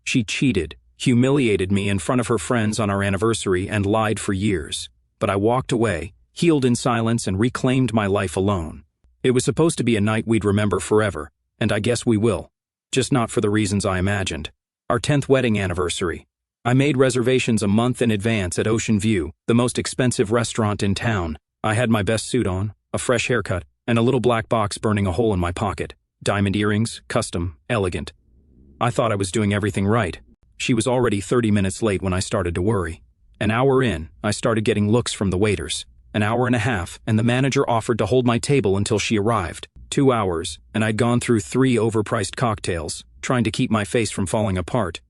She cheated, humiliated me in front of her friends on our anniversary, and lied for years. But I walked away, healed in silence, and reclaimed my life alone. It was supposed to be a night we'd remember forever, and I guess we will. Just not for the reasons I imagined. Our 10th wedding anniversary. I made reservations a month in advance at Ocean View, the most expensive restaurant in town. I had my best suit on, a fresh haircut, and a little black box burning a hole in my pocket. Diamond earrings, custom, elegant. I thought I was doing everything right. She was already 30 minutes late when I started to worry. An hour in, I started getting looks from the waiters. An hour and a half, and the manager offered to hold my table until she arrived. 2 hours, and I'd gone through 3 overpriced cocktails, trying to keep my face from falling apart.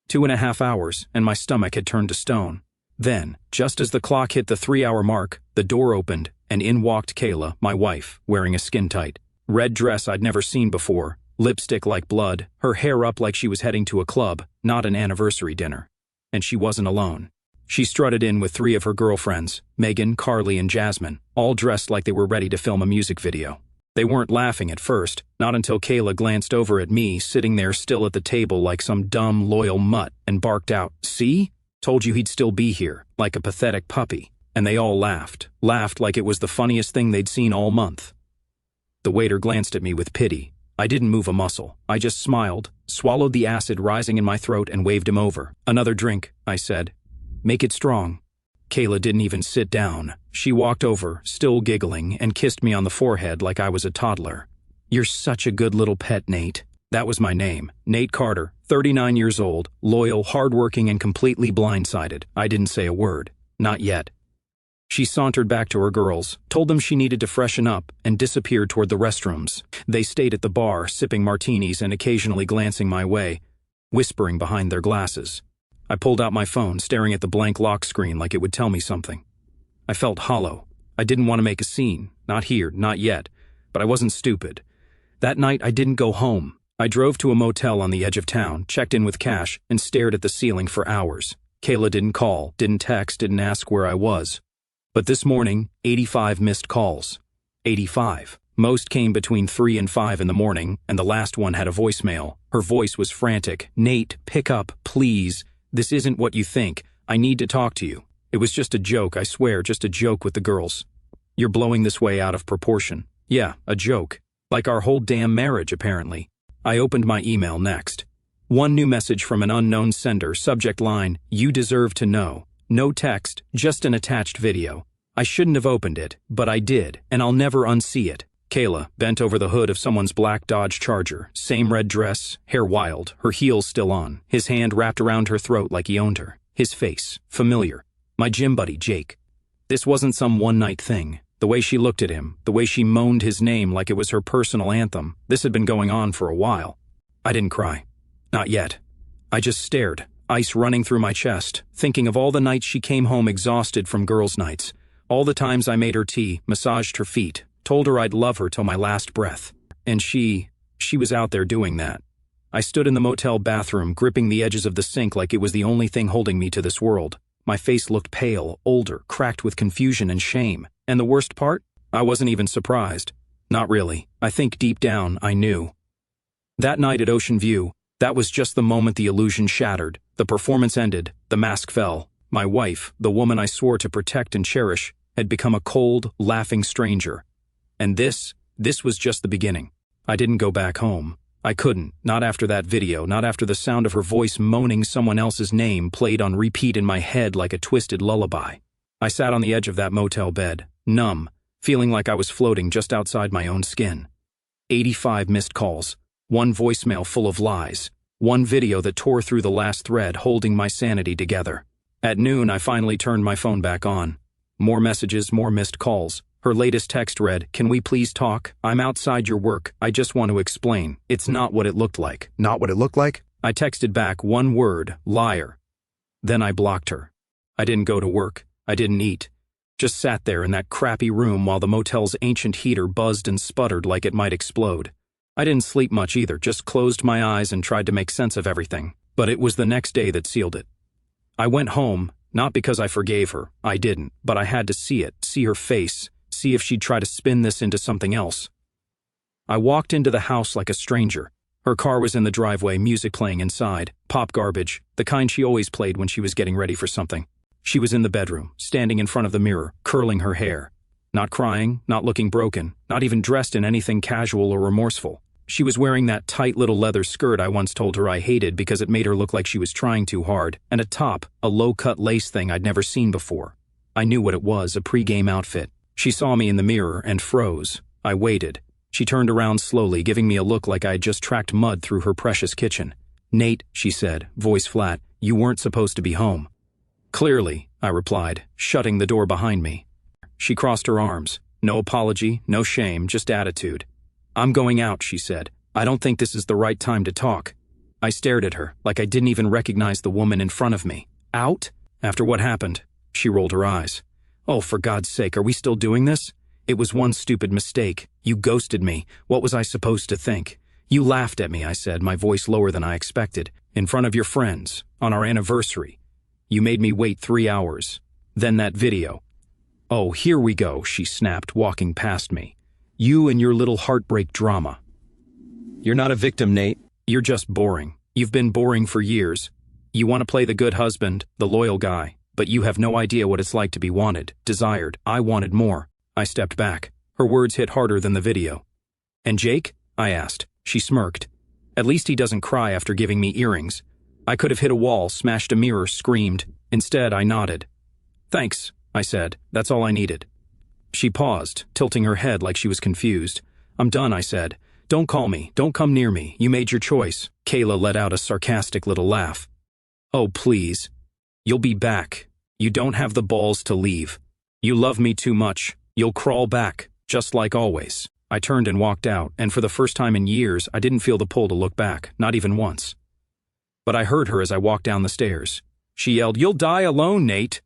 2.5 hours, and my stomach had turned to stone. Then, just as the clock hit the 3-hour mark, the door opened, and in walked Kayla, my wife, wearing a skin-tight red dress I'd never seen before, lipstick like blood, her hair up like she was heading to a club, not an anniversary dinner. And she wasn't alone. She strutted in with 3 of her girlfriends, Megan, Carly, and Jasmine, all dressed like they were ready to film a music video. They weren't laughing at first, not until Kayla glanced over at me, sitting there still at the table like some dumb, loyal mutt, and barked out, "See? Told you he'd still be here," like a pathetic puppy. And they all laughed like it was the funniest thing they'd seen all month. The waiter glanced at me with pity. I didn't move a muscle. I just smiled, swallowed the acid rising in my throat, and waved him over. "Another drink," I said. "Make it strong." Kayla didn't even sit down. She walked over, still giggling, and kissed me on the forehead like I was a toddler. "You're such a good little pet, Nate." That was my name. Nate Carter, 39 years old, loyal, hardworking, and completely blindsided. I didn't say a word. Not yet. She sauntered back to her girls, told them she needed to freshen up, and disappeared toward the restrooms. They stayed at the bar, sipping martinis and occasionally glancing my way, whispering behind their glasses. I pulled out my phone, staring at the blank lock screen like it would tell me something. I felt hollow. I didn't want to make a scene. Not here, not yet. But I wasn't stupid. That night, I didn't go home. I drove to a motel on the edge of town, checked in with cash, and stared at the ceiling for hours. Kayla didn't call, didn't text, didn't ask where I was. But this morning, 85 missed calls. 85. Most came between 3 and 5 in the morning, and the last one had a voicemail. Her voice was frantic. "Nate, pick up, please. This isn't what you think. I need to talk to you." It was just a joke, I swear, just a joke with the girls. "You're blowing this way out of proportion." Yeah, a joke. Like our whole damn marriage, apparently. I opened my email next. One new message from an unknown sender, subject line, "You deserve to know." No text, just an attached video. I shouldn't have opened it, but I did, and I'll never unsee it. Kayla, bent over the hood of someone's black Dodge Charger, same red dress, hair wild, her heels still on, his hand wrapped around her throat like he owned her. His face, familiar. My gym buddy, Jake. This wasn't some one-night thing. The way she looked at him, the way she moaned his name like it was her personal anthem, this had been going on for a while. I didn't cry. Not yet. I just stared, ice running through my chest, thinking of all the nights she came home exhausted from girls' nights, all the times I made her tea, massaged her feet, told her I'd love her till my last breath. And she was out there doing that. I stood in the motel bathroom, gripping the edges of the sink like it was the only thing holding me to this world. My face looked pale, older, cracked with confusion and shame. And the worst part? I wasn't even surprised. Not really. I think deep down, I knew. That night at Ocean View, that was just the moment the illusion shattered. The performance ended, the mask fell. My wife, the woman I swore to protect and cherish, had become a cold, laughing stranger. And this was just the beginning. I didn't go back home. I couldn't, not after that video, not after the sound of her voice moaning someone else's name played on repeat in my head like a twisted lullaby. I sat on the edge of that motel bed, numb, feeling like I was floating just outside my own skin. 85 missed calls, one voicemail full of lies, one video that tore through the last thread holding my sanity together. At noon, I finally turned my phone back on. More messages, more missed calls. Her latest text read, "Can we please talk? I'm outside your work. I just want to explain. It's not what it looked like." Not what it looked like? I texted back one word, liar. Then I blocked her. I didn't go to work. I didn't eat. Just sat there in that crappy room while the motel's ancient heater buzzed and sputtered like it might explode. I didn't sleep much either, just closed my eyes and tried to make sense of everything. But it was the next day that sealed it. I went home, not because I forgave her. I didn't, but I had to see it, see her face, see if she'd try to spin this into something else. I walked into the house like a stranger. Her car was in the driveway, music playing inside, pop garbage, the kind she always played when she was getting ready for something. She was in the bedroom, standing in front of the mirror, curling her hair. Not crying, not looking broken, not even dressed in anything casual or remorseful. She was wearing that tight little leather skirt I once told her I hated because it made her look like she was trying too hard, and a top, a low-cut lace thing I'd never seen before. I knew what it was, a pre-game outfit. She saw me in the mirror and froze. I waited. She turned around slowly, giving me a look like I had just tracked mud through her precious kitchen. "Nate," she said, voice flat, "you weren't supposed to be home." "Clearly," I replied, shutting the door behind me. She crossed her arms. No apology, no shame, just attitude. "I'm going out," she said. "I don't think this is the right time to talk." I stared at her, like I didn't even recognize the woman in front of me. "Out? After what happened?" She rolled her eyes. "Oh, for God's sake, are we still doing this? It was one stupid mistake. You ghosted me. What was I supposed to think?" "You laughed at me," I said, my voice lower than I expected. "In front of your friends, on our anniversary. You made me wait 3 hours. Then that video." "Oh, here we go," she snapped, walking past me. "You and your little heartbreak drama. You're not a victim, Nate. You're just boring. You've been boring for years. You want to play the good husband, the loyal guy, but you have no idea what it's like to be wanted, desired. I wanted more." I stepped back. Her words hit harder than the video. "And Jake?" I asked. She smirked. "At least he doesn't cry after giving me earrings." I could have hit a wall, smashed a mirror, screamed. Instead, I nodded. "Thanks," I said. "That's all I needed." She paused, tilting her head like she was confused. "I'm done," I said. "Don't call me. Don't come near me. You made your choice." Kayla let out a sarcastic little laugh. "Oh, please. You'll be back. You don't have the balls to leave. You love me too much. You'll crawl back, just like always." I turned and walked out, and for the first time in years, I didn't feel the pull to look back, not even once. But I heard her as I walked down the stairs. She yelled, "You'll die alone, Nate."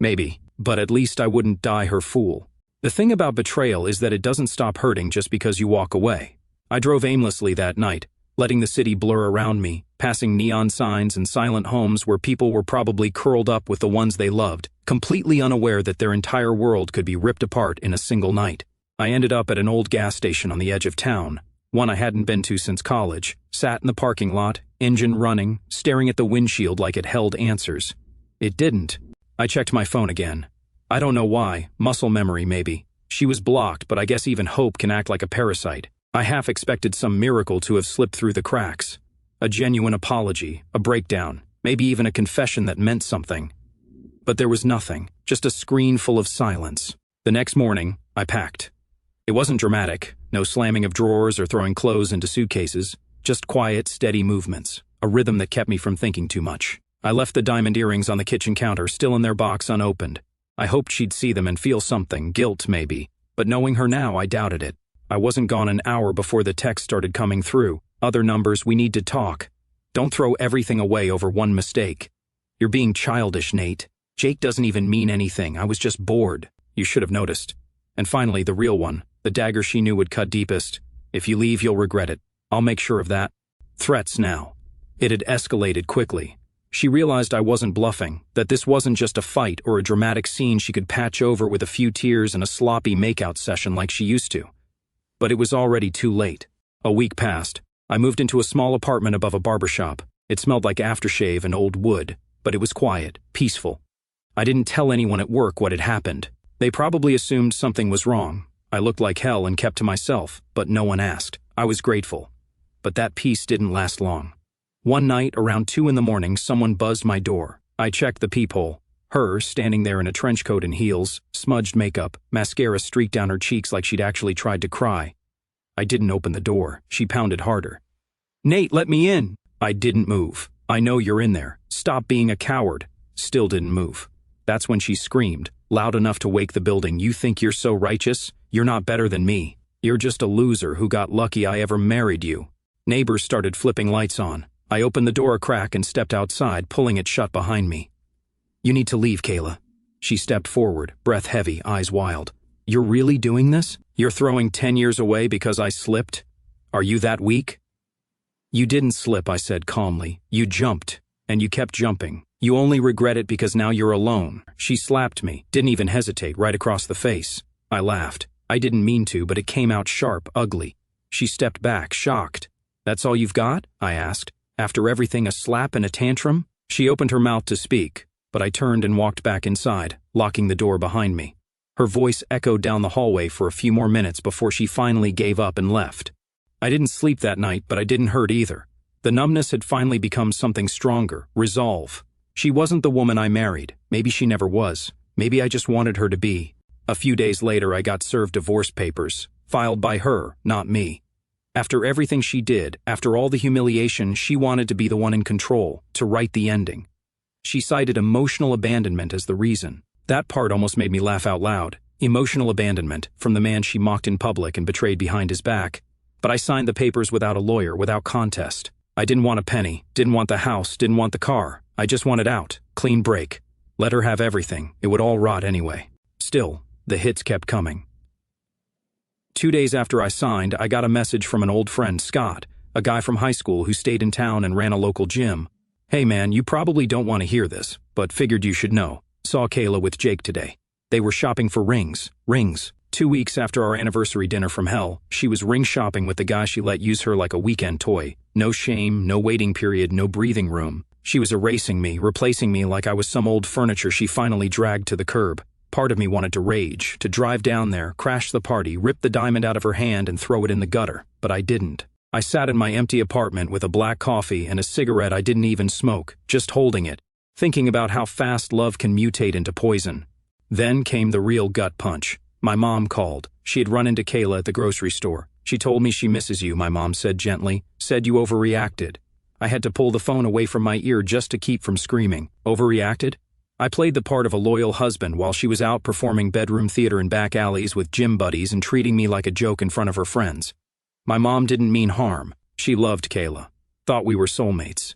Maybe, but at least I wouldn't die her fool. The thing about betrayal is that it doesn't stop hurting just because you walk away. I drove aimlessly that night, letting the city blur around me, passing neon signs and silent homes where people were probably curled up with the ones they loved, completely unaware that their entire world could be ripped apart in a single night. I ended up at an old gas station on the edge of town, one I hadn't been to since college, sat in the parking lot, engine running, staring at the windshield like it held answers. It didn't. I checked my phone again. I don't know why, muscle memory maybe. She was blocked, but I guess even hope can act like a parasite. I half expected some miracle to have slipped through the cracks. A genuine apology, a breakdown, maybe even a confession that meant something. But there was nothing, just a screen full of silence. The next morning, I packed. It wasn't dramatic, no slamming of drawers or throwing clothes into suitcases, just quiet, steady movements, a rhythm that kept me from thinking too much. I left the diamond earrings on the kitchen counter, still in their box, unopened. I hoped she'd see them and feel something, guilt maybe, but knowing her now, I doubted it. I wasn't gone an hour before the text started coming through. "Other numbers, we need to talk. Don't throw everything away over one mistake. You're being childish, Nate. Jake doesn't even mean anything. I was just bored. You should have noticed." And finally, the real one, the dagger she knew would cut deepest. "If you leave, you'll regret it. I'll make sure of that." Threats now. It had escalated quickly. She realized I wasn't bluffing, that this wasn't just a fight or a dramatic scene she could patch over with a few tears and a sloppy makeout session like she used to. But it was already too late. A week passed. I moved into a small apartment above a barbershop. It smelled like aftershave and old wood, but it was quiet, peaceful. I didn't tell anyone at work what had happened. They probably assumed something was wrong. I looked like hell and kept to myself, but no one asked. I was grateful. But that peace didn't last long. One night, around 2 a.m, someone buzzed my door. I checked the peephole. Her, standing there in a trench coat and heels, smudged makeup, mascara streaked down her cheeks like she'd actually tried to cry. I didn't open the door. She pounded harder. "Nate, let me in!" I didn't move. "I know you're in there. Stop being a coward." Still didn't move. That's when she screamed, loud enough to wake the building. "You think you're so righteous? You're not better than me. You're just a loser who got lucky I ever married you." Neighbors started flipping lights on. I opened the door a crack and stepped outside, pulling it shut behind me. "You need to leave, Kayla." She stepped forward, breath heavy, eyes wild. "You're really doing this? You're throwing 10 years away because I slipped? Are you that weak?" "You didn't slip," I said calmly. "You jumped, and you kept jumping. You only regret it because now you're alone." She slapped me, didn't even hesitate, right across the face. I laughed. I didn't mean to, but it came out sharp, ugly. She stepped back, shocked. "That's all you've got?" I asked. "After everything, a slap and a tantrum?" She opened her mouth to speak, but I turned and walked back inside, locking the door behind me. Her voice echoed down the hallway for a few more minutes before she finally gave up and left. I didn't sleep that night, but I didn't hurt either. The numbness had finally become something stronger, resolve. She wasn't the woman I married. Maybe she never was. Maybe I just wanted her to be. A few days later, I got served divorce papers, filed by her, not me. After everything she did, after all the humiliation, she wanted to be the one in control, to write the ending. She cited emotional abandonment as the reason. That part almost made me laugh out loud. Emotional abandonment, from the man she mocked in public and betrayed behind his back. But I signed the papers without a lawyer, without contest. I didn't want a penny, didn't want the house, didn't want the car. I just wanted out, clean break. Let her have everything. It would all rot anyway. Still, the hits kept coming. 2 days after I signed, I got a message from an old friend, Scott, a guy from high school who stayed in town and ran a local gym. "Hey man, you probably don't want to hear this, but figured you should know. Saw Kayla with Jake today. They were shopping for rings. 2 weeks after our anniversary dinner from hell, she was ring shopping with the guy she let use her like a weekend toy. No shame, no waiting period, no breathing room. She was erasing me, replacing me like I was some old furniture she finally dragged to the curb. Part of me wanted to rage, to drive down there, crash the party, rip the diamond out of her hand and throw it in the gutter. But I didn't. I sat in my empty apartment with a black coffee and a cigarette I didn't even smoke, just holding it, thinking about how fast love can mutate into poison. Then came the real gut punch. My mom called. She had run into Kayla at the grocery store. "She told me she misses you," my mom said gently. "Said you overreacted." I had to pull the phone away from my ear just to keep from screaming. Overreacted? I played the part of a loyal husband while she was out performing bedroom theater in back alleys with gym buddies and treating me like a joke in front of her friends. My mom didn't mean harm. She loved Kayla. Thought we were soulmates.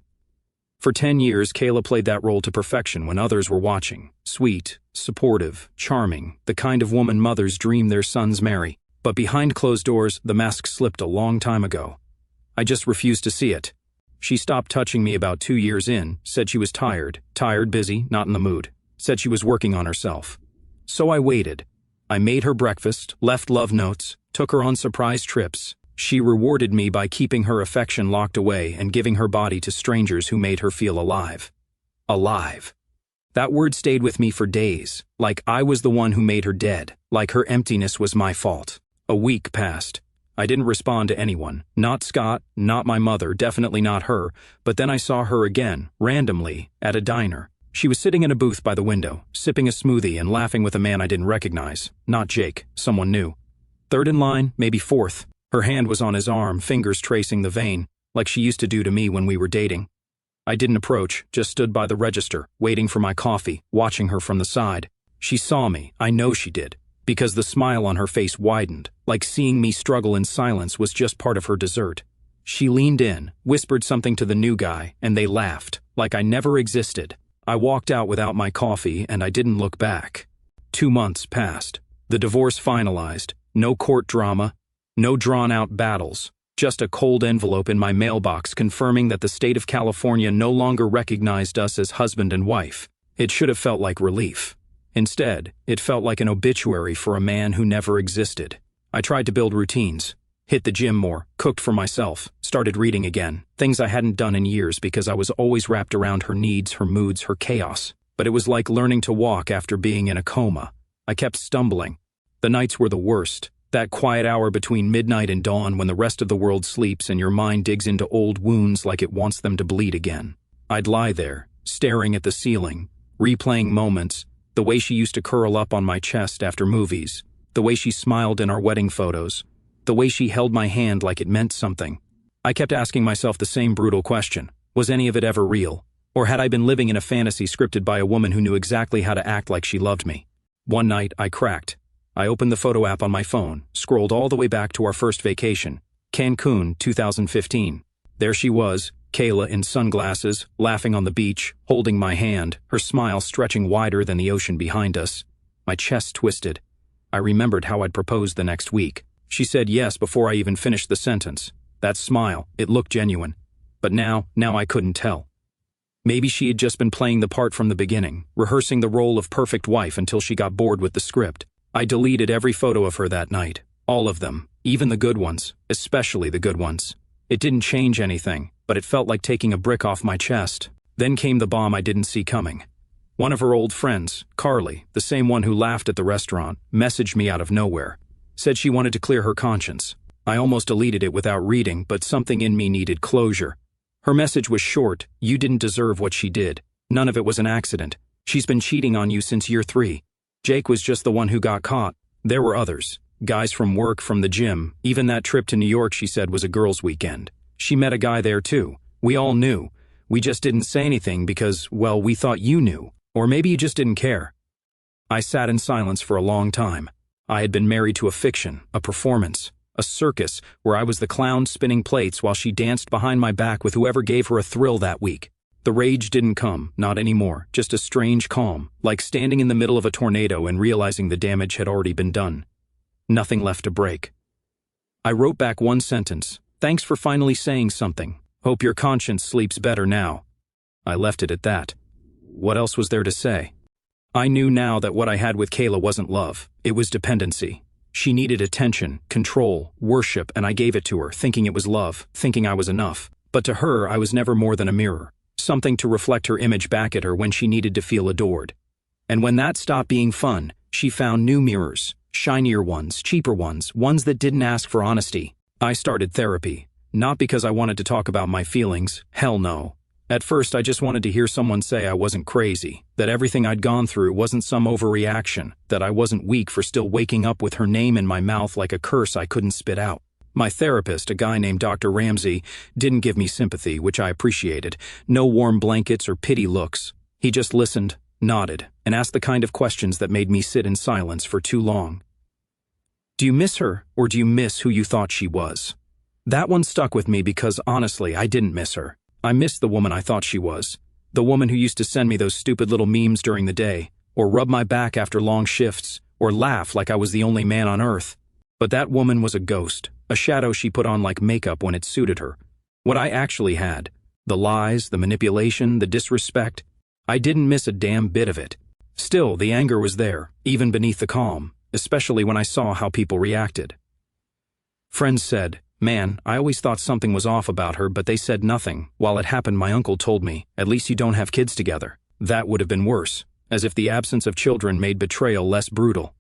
For 10 years, Kayla played that role to perfection when others were watching. Sweet, supportive, charming, the kind of woman mothers dream their sons marry. But behind closed doors, the mask slipped a long time ago. I just refused to see it. She stopped touching me about 2 years in, said she was tired, busy, not in the mood. Said she was working on herself. So I waited. I made her breakfast, left love notes, took her on surprise trips. She rewarded me by keeping her affection locked away and giving her body to strangers who made her feel alive. Alive. That word stayed with me for days, like I was the one who made her dead, like her emptiness was my fault. A week passed. I didn't respond to anyone. Not Scott, not my mother, definitely not her, but then I saw her again, randomly, at a diner. She was sitting in a booth by the window, sipping a smoothie and laughing with a man I didn't recognize. Not Jake, someone new. Third in line, maybe fourth. Her hand was on his arm, fingers tracing the vein, like she used to do to me when we were dating. I didn't approach, just stood by the register, waiting for my coffee, watching her from the side. She saw me, I know she did, because the smile on her face widened, like seeing me struggle in silence was just part of her dessert. She leaned in, whispered something to the new guy, and they laughed, like I never existed. I walked out without my coffee, and I didn't look back. 2 months passed. The divorce finalized. No court drama. No drawn-out battles, just a cold envelope in my mailbox confirming that the state of California no longer recognized us as husband and wife. It should have felt like relief. Instead, it felt like an obituary for a man who never existed. I tried to build routines, hit the gym more, cooked for myself, started reading again, things I hadn't done in years because I was always wrapped around her needs, her moods, her chaos. But it was like learning to walk after being in a coma. I kept stumbling. The nights were the worst. That quiet hour between midnight and dawn when the rest of the world sleeps and your mind digs into old wounds like it wants them to bleed again. I'd lie there, staring at the ceiling, replaying moments, the way she used to curl up on my chest after movies, the way she smiled in our wedding photos, the way she held my hand like it meant something. I kept asking myself the same brutal question. Was any of it ever real? Or had I been living in a fantasy scripted by a woman who knew exactly how to act like she loved me? One night, I cracked. I opened the photo app on my phone, scrolled all the way back to our first vacation, Cancun, 2015. There she was, Kayla in sunglasses, laughing on the beach, holding my hand, her smile stretching wider than the ocean behind us. My chest twisted. I remembered how I'd proposed the next week. She said yes before I even finished the sentence. That smile, it looked genuine. But now I couldn't tell. Maybe she had just been playing the part from the beginning, rehearsing the role of perfect wife until she got bored with the script. I deleted every photo of her that night, all of them, even the good ones, especially the good ones. It didn't change anything, but it felt like taking a brick off my chest. Then came the bomb I didn't see coming. One of her old friends, Carly, the same one who laughed at the restaurant, messaged me out of nowhere. Said she wanted to clear her conscience. I almost deleted it without reading, but something in me needed closure. Her message was short: you didn't deserve what she did. None of it was an accident. She's been cheating on you since year 3. Jake was just the one who got caught. There were others. Guys from work, from the gym. Even that trip to New York she said was a girls' weekend. She met a guy there too. We all knew. We just didn't say anything because, well, we thought you knew. Or maybe you just didn't care. I sat in silence for a long time. I had been married to a fiction, a performance, a circus where I was the clown spinning plates while she danced behind my back with whoever gave her a thrill that week. The rage didn't come, not anymore, just a strange calm, like standing in the middle of a tornado and realizing the damage had already been done. Nothing left to break. I wrote back one sentence: thanks for finally saying something. Hope your conscience sleeps better now. I left it at that. What else was there to say? I knew now that what I had with Kayla wasn't love, it was dependency. She needed attention, control, worship, and I gave it to her, thinking it was love, thinking I was enough. But to her, I was never more than a mirror. Something to reflect her image back at her when she needed to feel adored. And when that stopped being fun, she found new mirrors, shinier ones, cheaper ones that didn't ask for honesty. I started therapy, not because I wanted to talk about my feelings, hell no. At first I just wanted to hear someone say I wasn't crazy, that everything I'd gone through wasn't some overreaction, that I wasn't weak for still waking up with her name in my mouth like a curse I couldn't spit out. My therapist, a guy named Dr. Ramsey, didn't give me sympathy, which I appreciated. No warm blankets or pity looks. He just listened, nodded, and asked the kind of questions that made me sit in silence for too long. Do you miss her, or do you miss who you thought she was? That one stuck with me because, honestly, I didn't miss her. I missed the woman I thought she was. The woman who used to send me those stupid little memes during the day, or rub my back after long shifts, or laugh like I was the only man on earth. But that woman was a ghost, a shadow she put on like makeup when it suited her. What I actually had, the lies, the manipulation, the disrespect, I didn't miss a damn bit of it. Still, the anger was there, even beneath the calm, especially when I saw how people reacted. Friends said, man, I always thought something was off about her, but they said nothing. While it happened, my uncle told me, at least you don't have kids together. That would have been worse, as if the absence of children made betrayal less brutal.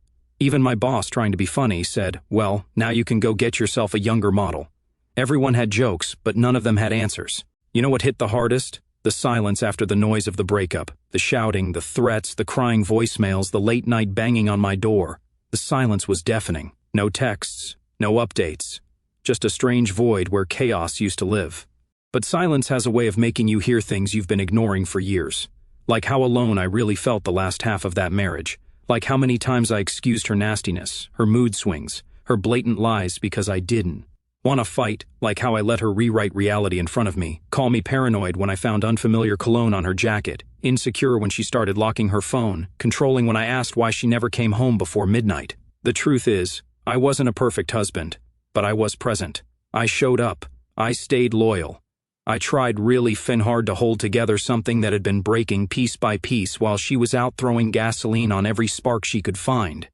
Even my boss, trying to be funny, said, well, now you can go get yourself a younger model. Everyone had jokes, but none of them had answers. You know what hit the hardest? The silence after the noise of the breakup. The shouting, the threats, the crying voicemails, the late-night banging on my door. The silence was deafening. No texts, no updates. Just a strange void where chaos used to live. But silence has a way of making you hear things you've been ignoring for years. Like how alone I really felt the last half of that marriage. Like how many times I excused her nastiness, her mood swings, her blatant lies because I didn't. Want to fight, like how I let her rewrite reality in front of me, call me paranoid when I found unfamiliar cologne on her jacket, insecure when she started locking her phone, controlling when I asked why she never came home before midnight. The truth is, I wasn't a perfect husband, but I was present. I showed up. I stayed loyal. I tried really hard to hold together something that had been breaking piece by piece while she was out throwing gasoline on every spark she could find.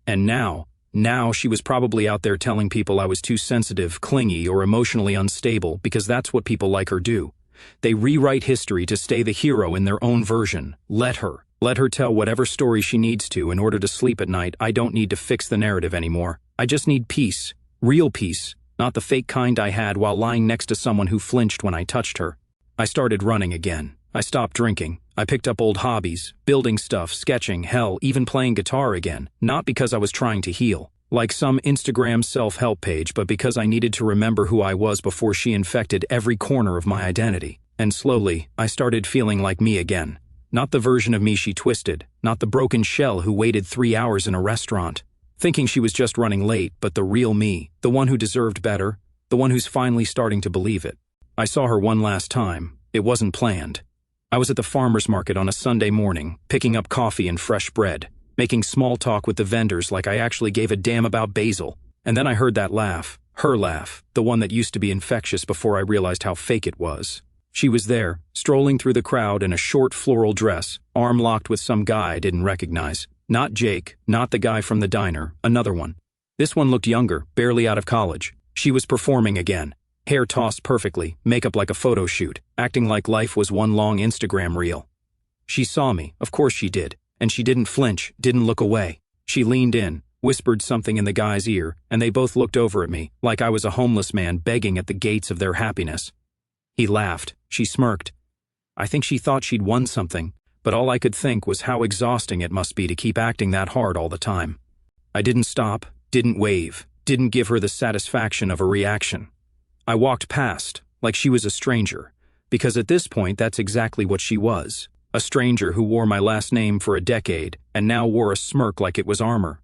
And now she was probably out there telling people I was too sensitive, clingy, or emotionally unstable because that's what people like her do. They rewrite history to stay the hero in their own version. Let her tell whatever story she needs to in order to sleep at night. I don't need to fix the narrative anymore. I just need peace. Real peace. Not the fake kind I had while lying next to someone who flinched when I touched her. I started running again. I stopped drinking. I picked up old hobbies, building stuff, sketching, hell, even playing guitar again. Not because I was trying to heal, like some Instagram self-help page, but because I needed to remember who I was before she infected every corner of my identity. And slowly, I started feeling like me again. Not the version of me she twisted, not the broken shell who waited 3 hours in a restaurant, thinking she was just running late, but the real me, the one who deserved better, the one who's finally starting to believe it. I saw her one last time. It wasn't planned. I was at the farmer's market on a Sunday morning, picking up coffee and fresh bread, making small talk with the vendors like I actually gave a damn about basil. And then I heard that laugh, her laugh, the one that used to be infectious before I realized how fake it was. She was there, strolling through the crowd in a short floral dress, arm locked with some guy I didn't recognize. Not Jake, not the guy from the diner, another one. This one looked younger, barely out of college. She was performing again. Hair tossed perfectly, makeup like a photo shoot, acting like life was one long Instagram reel. She saw me, of course she did, and she didn't flinch, didn't look away. She leaned in, whispered something in the guy's ear, and they both looked over at me, like I was a homeless man begging at the gates of their happiness. He laughed. She smirked. I think she thought she'd won something, but all I could think was how exhausting it must be to keep acting that hard all the time. I didn't stop, didn't wave, didn't give her the satisfaction of a reaction. I walked past, like she was a stranger, because at this point that's exactly what she was. A stranger who wore my last name for a decade and now wore a smirk like it was armor.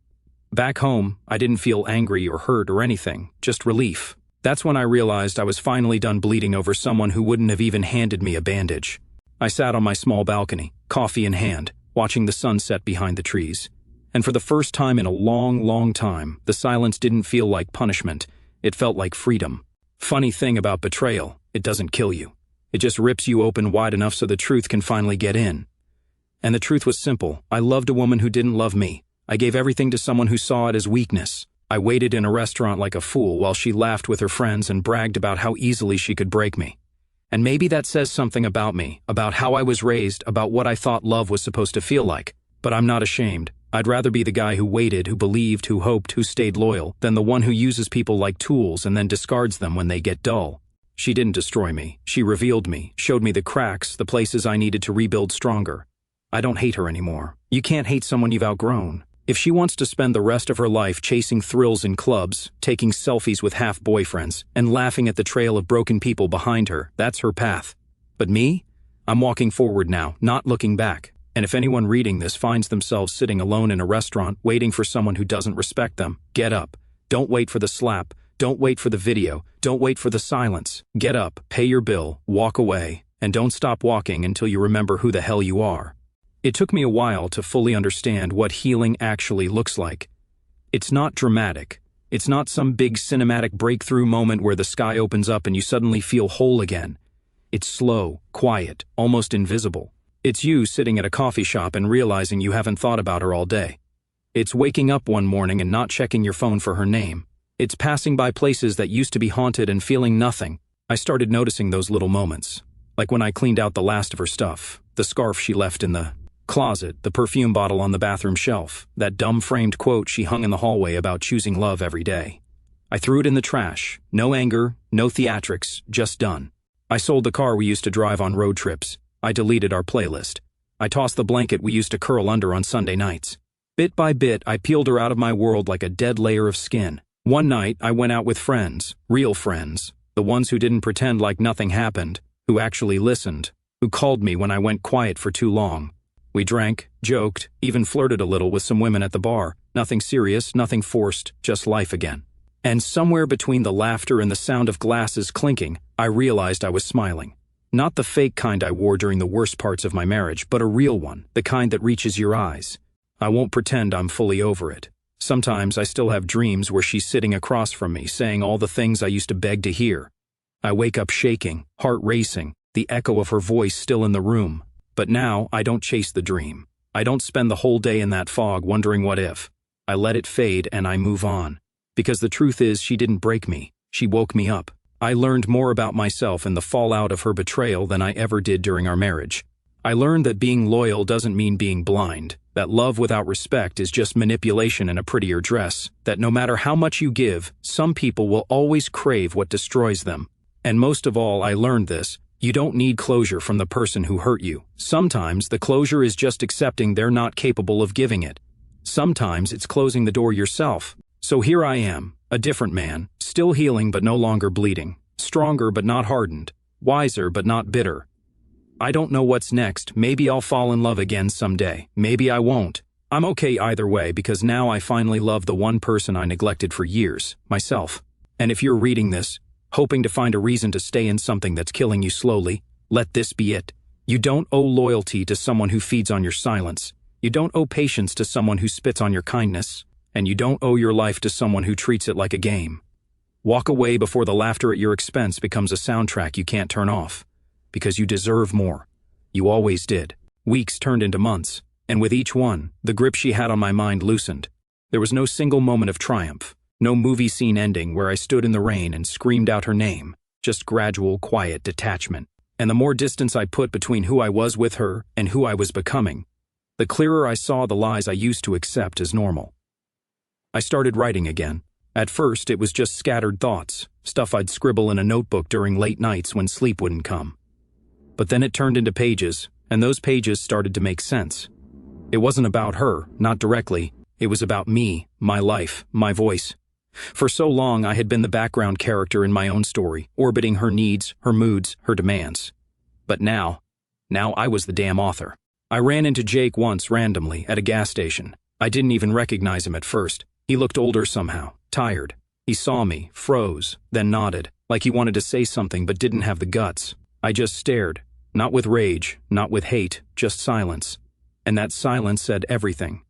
Back home, I didn't feel angry or hurt or anything, just relief. That's when I realized I was finally done bleeding over someone who wouldn't have even handed me a bandage. I sat on my small balcony, coffee in hand, watching the sunset behind the trees. And for the first time in a long, long time, the silence didn't feel like punishment. It felt like freedom. Funny thing about betrayal, it doesn't kill you. It just rips you open wide enough so the truth can finally get in. And the truth was simple. I loved a woman who didn't love me. I gave everything to someone who saw it as weakness. I waited in a restaurant like a fool while she laughed with her friends and bragged about how easily she could break me. And maybe that says something about me, about how I was raised, about what I thought love was supposed to feel like. But I'm not ashamed. I'd rather be the guy who waited, who believed, who hoped, who stayed loyal, than the one who uses people like tools and then discards them when they get dull. She didn't destroy me. She revealed me, showed me the cracks, the places I needed to rebuild stronger. I don't hate her anymore. You can't hate someone you've outgrown. If she wants to spend the rest of her life chasing thrills in clubs, taking selfies with half-boyfriends, and laughing at the trail of broken people behind her, that's her path. But me? I'm walking forward now, not looking back. And if anyone reading this finds themselves sitting alone in a restaurant, waiting for someone who doesn't respect them, get up. Don't wait for the slap. Don't wait for the video. Don't wait for the silence. Get up, pay your bill, walk away, and don't stop walking until you remember who the hell you are. It took me a while to fully understand what healing actually looks like. It's not dramatic. It's not some big cinematic breakthrough moment where the sky opens up and you suddenly feel whole again. It's slow, quiet, almost invisible. It's you sitting at a coffee shop and realizing you haven't thought about her all day. It's waking up one morning and not checking your phone for her name. It's passing by places that used to be haunted and feeling nothing. I started noticing those little moments. Like when I cleaned out the last of her stuff, the scarf she left in the closet, the perfume bottle on the bathroom shelf, that dumb framed quote she hung in the hallway about choosing love every day. I threw it in the trash. No anger, no theatrics, just done. I sold the car we used to drive on road trips. I deleted our playlist. I tossed the blanket we used to curl under on Sunday nights. Bit by bit, I peeled her out of my world like a dead layer of skin. One night, I went out with friends, real friends, the ones who didn't pretend like nothing happened, who actually listened, who called me when I went quiet for too long. We drank, joked, even flirted a little with some women at the bar. Nothing serious, nothing forced, just life again. And somewhere between the laughter and the sound of glasses clinking, I realized I was smiling. Not the fake kind I wore during the worst parts of my marriage, but a real one, the kind that reaches your eyes. I won't pretend I'm fully over it. Sometimes I still have dreams where she's sitting across from me saying all the things I used to beg to hear. I wake up shaking, heart racing, the echo of her voice still in the room. But now I don't chase the dream. I don't spend the whole day in that fog wondering what if. I let it fade and I move on. Because the truth is she didn't break me. She woke me up. I learned more about myself in the fallout of her betrayal than I ever did during our marriage. I learned that being loyal doesn't mean being blind, that love without respect is just manipulation in a prettier dress, that no matter how much you give, some people will always crave what destroys them. And most of all, I learned this: you don't need closure from the person who hurt you. Sometimes the closure is just accepting they're not capable of giving it. Sometimes it's closing the door yourself. So here I am, a different man, still healing but no longer bleeding, stronger but not hardened, wiser but not bitter. I don't know what's next. Maybe I'll fall in love again someday. Maybe I won't. I'm okay either way because now I finally love the one person I neglected for years, myself. And if you're reading this, hoping to find a reason to stay in something that's killing you slowly, let this be it. You don't owe loyalty to someone who feeds on your silence. You don't owe patience to someone who spits on your kindness. And you don't owe your life to someone who treats it like a game. Walk away before the laughter at your expense becomes a soundtrack you can't turn off. Because you deserve more. You always did. Weeks turned into months, and with each one, the grip she had on my mind loosened. There was no single moment of triumph, no movie scene ending where I stood in the rain and screamed out her name. just gradual, quiet detachment. And the more distance I put between who I was with her and who I was becoming, the clearer I saw the lies I used to accept as normal. I started writing again. At first, it was just scattered thoughts, stuff I'd scribble in a notebook during late nights when sleep wouldn't come. But then it turned into pages, and those pages started to make sense. It wasn't about her, not directly. It was about me, my life, my voice. For so long, I had been the background character in my own story, orbiting her needs, her moods, her demands. But now I was the damn author. I ran into Jake once randomly at a gas station. I didn't even recognize him at first. He looked older somehow, tired. He saw me, froze, then nodded, like he wanted to say something but didn't have the guts. I just stared, not with rage, not with hate, just silence. And that silence said everything.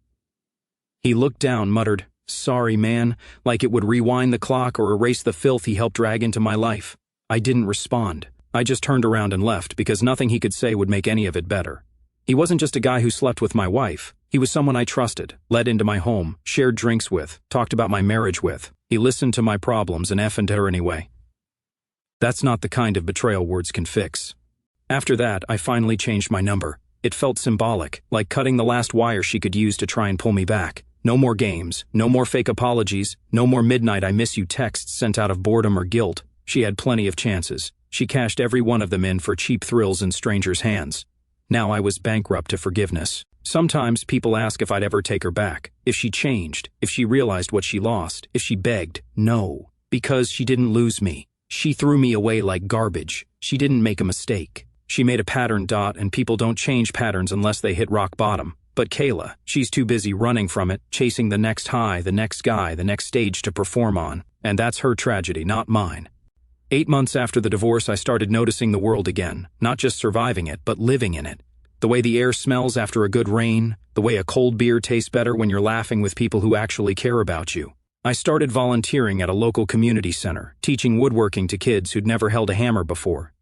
He looked down, muttered, "Sorry, man," like it would rewind the clock or erase the filth he helped drag into my life. I didn't respond. I just turned around and left because nothing he could say would make any of it better. He wasn't just a guy who slept with my wife. He was someone I trusted, let into my home, shared drinks with, talked about my marriage with. He listened to my problems and effed her anyway. That's not the kind of betrayal words can fix. After that, I finally changed my number. It felt symbolic, like cutting the last wire she could use to try and pull me back. No more games, no more fake apologies, no more midnight I miss you texts sent out of boredom or guilt. She had plenty of chances. She cashed every one of them in for cheap thrills in strangers' hands. Now I was bankrupt to forgiveness. Sometimes people ask if I'd ever take her back, if she changed, if she realized what she lost, if she begged. No, because she didn't lose me. She threw me away like garbage. She didn't make a mistake. She made a pattern, and people don't change patterns unless they hit rock bottom. But Kayla, she's too busy running from it, chasing the next high, the next guy, the next stage to perform on. And that's her tragedy, not mine. 8 months after the divorce, I started noticing the world again, not just surviving it, but living in it. The way the air smells after a good rain, the way a cold beer tastes better when you're laughing with people who actually care about you. I started volunteering at a local community center, teaching woodworking to kids who'd never held a hammer before.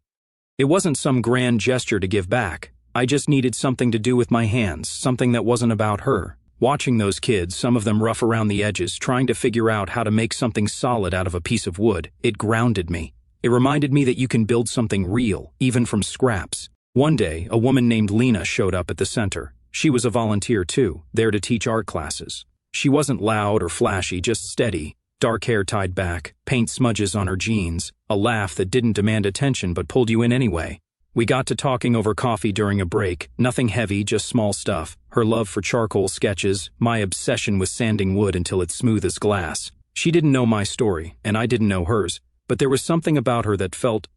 It wasn't some grand gesture to give back. I just needed something to do with my hands, something that wasn't about her. Watching those kids, some of them rough around the edges, trying to figure out how to make something solid out of a piece of wood, it grounded me. It reminded me that you can build something real, even from scraps. One day, a woman named Lena showed up at the center. She was a volunteer too, there to teach art classes. She wasn't loud or flashy, just steady. Dark hair tied back, paint smudges on her jeans, a laugh that didn't demand attention but pulled you in anyway. We got to talking over coffee during a break, nothing heavy, just small stuff. Her love for charcoal sketches, my obsession with sanding wood until it's smooth as glass. She didn't know my story, and I didn't know hers, but there was something about her that felt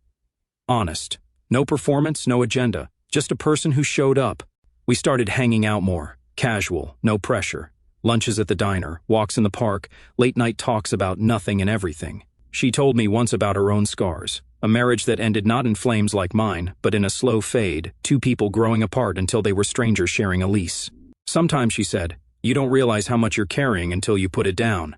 honest. No performance, no agenda, just a person who showed up. We started hanging out more, casual, no pressure. Lunches at the diner, walks in the park, late-night talks about nothing and everything. She told me once about her own scars, a marriage that ended not in flames like mine, but in a slow fade, two people growing apart until they were strangers sharing a lease. Sometimes, she said, you don't realize how much you're carrying until you put it down.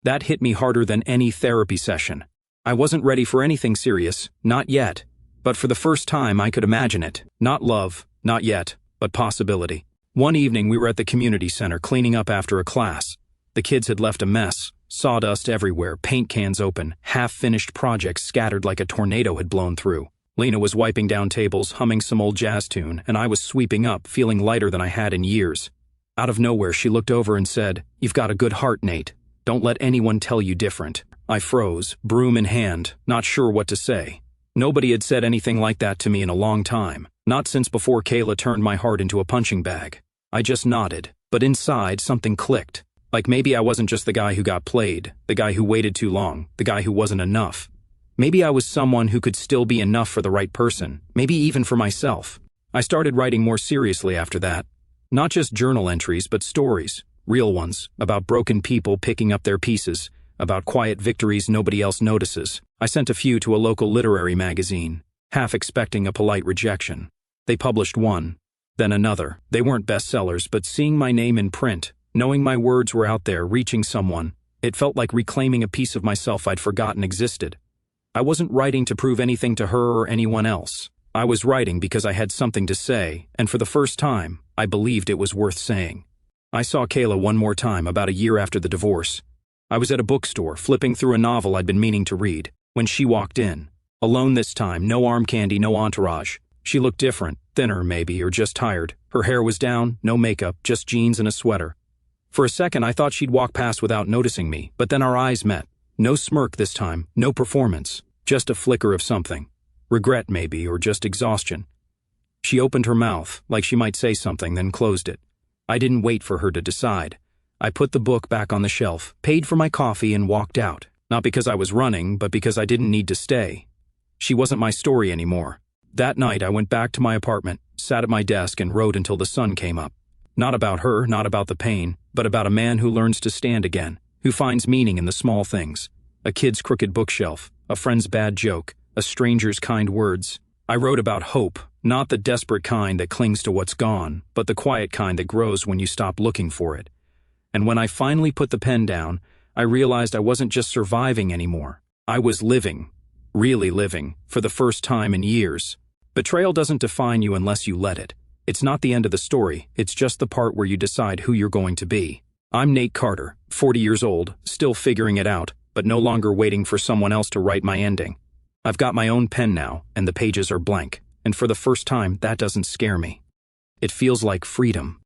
That hit me harder than any therapy session. I wasn't ready for anything serious, not yet. But for the first time, I could imagine it. Not love, not yet, but possibility. One evening, we were at the community center cleaning up after a class. The kids had left a mess, sawdust everywhere, paint cans open, half-finished projects scattered like a tornado had blown through. Lena was wiping down tables, humming some old jazz tune, and I was sweeping up, feeling lighter than I had in years. Out of nowhere, she looked over and said, "You've got a good heart, Nate. Don't let anyone tell you different." I froze, broom in hand, not sure what to say. Nobody had said anything like that to me in a long time, not since before Kayla turned my heart into a punching bag. I just nodded, but inside something clicked. Like maybe I wasn't just the guy who got played, the guy who waited too long, the guy who wasn't enough. Maybe I was someone who could still be enough for the right person, maybe even for myself. I started writing more seriously after that. Not just journal entries, but stories, real ones, about broken people picking up their pieces, about quiet victories nobody else notices. I sent a few to a local literary magazine, half expecting a polite rejection. They published one, then another. They weren't bestsellers, but seeing my name in print, knowing my words were out there, reaching someone, it felt like reclaiming a piece of myself I'd forgotten existed. I wasn't writing to prove anything to her or anyone else. I was writing because I had something to say, and for the first time, I believed it was worth saying. I saw Kayla one more time about a year after the divorce. I was at a bookstore, flipping through a novel I'd been meaning to read, when she walked in. Alone this time, no arm candy, no entourage. She looked different, thinner maybe, or just tired. Her hair was down, no makeup, just jeans and a sweater. For a second I thought she'd walk past without noticing me, but then our eyes met. No smirk this time, no performance, just a flicker of something. Regret maybe, or just exhaustion. She opened her mouth, like she might say something, then closed it. I didn't wait for her to decide. I put the book back on the shelf, paid for my coffee, and walked out. Not because I was running, but because I didn't need to stay. She wasn't my story anymore. That night I went back to my apartment, sat at my desk, and wrote until the sun came up. Not about her, not about the pain, but about a man who learns to stand again, who finds meaning in the small things. A kid's crooked bookshelf, a friend's bad joke, a stranger's kind words. I wrote about hope, not the desperate kind that clings to what's gone, but the quiet kind that grows when you stop looking for it. And when I finally put the pen down, I realized I wasn't just surviving anymore. I was living, really living, for the first time in years. Betrayal doesn't define you unless you let it. It's not the end of the story, it's just the part where you decide who you're going to be. I'm Nate Carter, 40 years old, still figuring it out, but no longer waiting for someone else to write my ending. I've got my own pen now, and the pages are blank, and for the first time, that doesn't scare me. It feels like freedom.